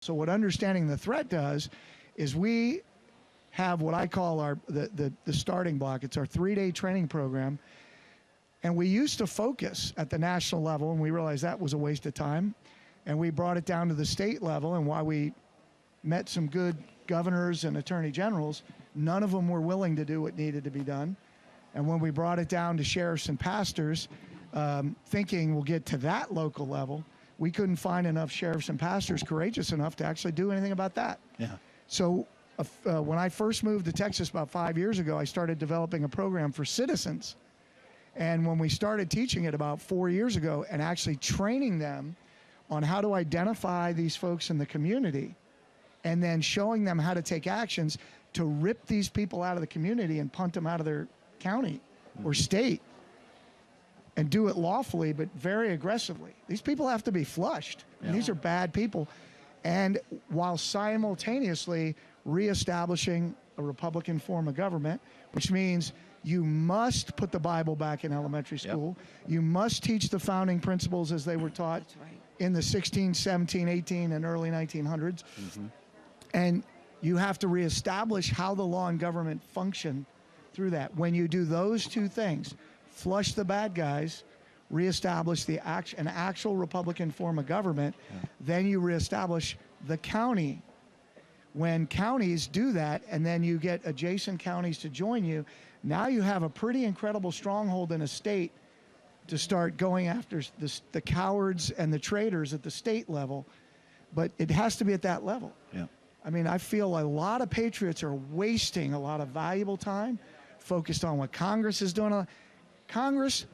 So what understanding the threat does is we have what I call the starting block. It's our 3-day training program. And we used to focus at the national level, and we realized that was a waste of time. And we brought it down to the state level, and while we met some good governors and attorney generals, none of them were willing to do what needed to be done. And when we brought it down to sheriffs and pastors, thinking we'll get to that local level, we couldn't find enough sheriffs and pastors courageous enough to actually do anything about that. Yeah. So when I first moved to Texas about 5 years ago, I started developing a program for citizens. And when we started teaching it about 4 years ago and actually training them on how to identify these folks in the community and then showing them how to take actions to rip these people out of the community and punt them out of their county or state and do it lawfully but very aggressively. These people have to be flushed. And these are bad people. And while simultaneously reestablishing a Republican form of government, which means you must put the Bible back in elementary school. Yep. You must teach the founding principles as they were taught in the 16, 17, 18, and early 1900s. Mm-hmm. And you have to reestablish how the law and government function through that. When you do those two things, flush the bad guys, reestablish an actual Republican form of government, then you reestablish the county. When counties do that, and then you get adjacent counties to join you, now you have a pretty incredible stronghold in a state to start going after the cowards and the traitors at the state level. But it has to be at that level. Yeah. I mean, I feel a lot of patriots are wasting a lot of valuable time focused on what Congress is doing. Congress,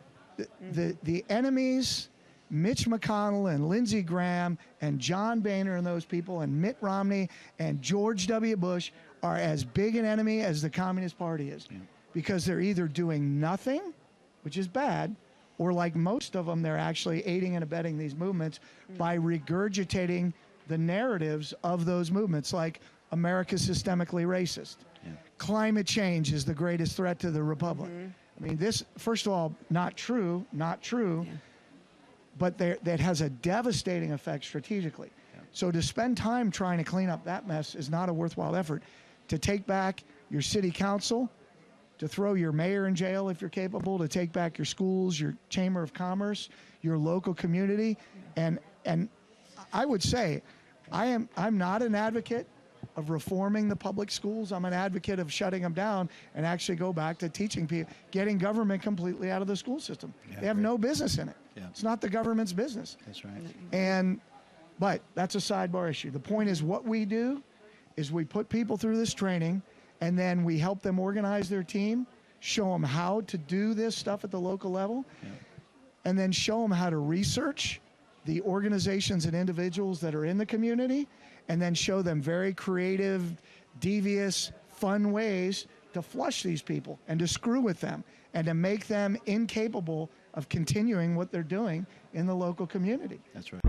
the enemies, Mitch McConnell and Lindsey Graham and John Boehner and those people and Mitt Romney and George W. Bush are as big an enemy as the Communist Party is. Yeah. Because they're either doing nothing, which is bad, or like most of them, they're actually aiding and abetting these movements by regurgitating the narratives of those movements, like America's systemically racist. Yeah. Climate change is the greatest threat to the Republic. I mean, this, first of all, not true, but that has a devastating effect strategically. Yeah. So to spend time trying to clean up that mess is not a worthwhile effort. To take back your city council, to throw your mayor in jail if you're capable, to take back your schools, your chamber of commerce, your local community. And I would say I'm not an advocate of reforming the public schools. I'm an advocate of shutting them down and actually go back to teaching people, getting government completely out of the school system. Yeah, they have no business in it. Yeah. It's not the government's business. That's right. But that's a sidebar issue. The point is, what we do is we put people through this training, and then we help them organize their team, show them how to do this stuff at the local level, and then show them how to research the organizations and individuals that are in the community, and then show them very creative, devious, fun ways to flush these people and to screw with them and to make them incapable of continuing what they're doing in the local community. That's right.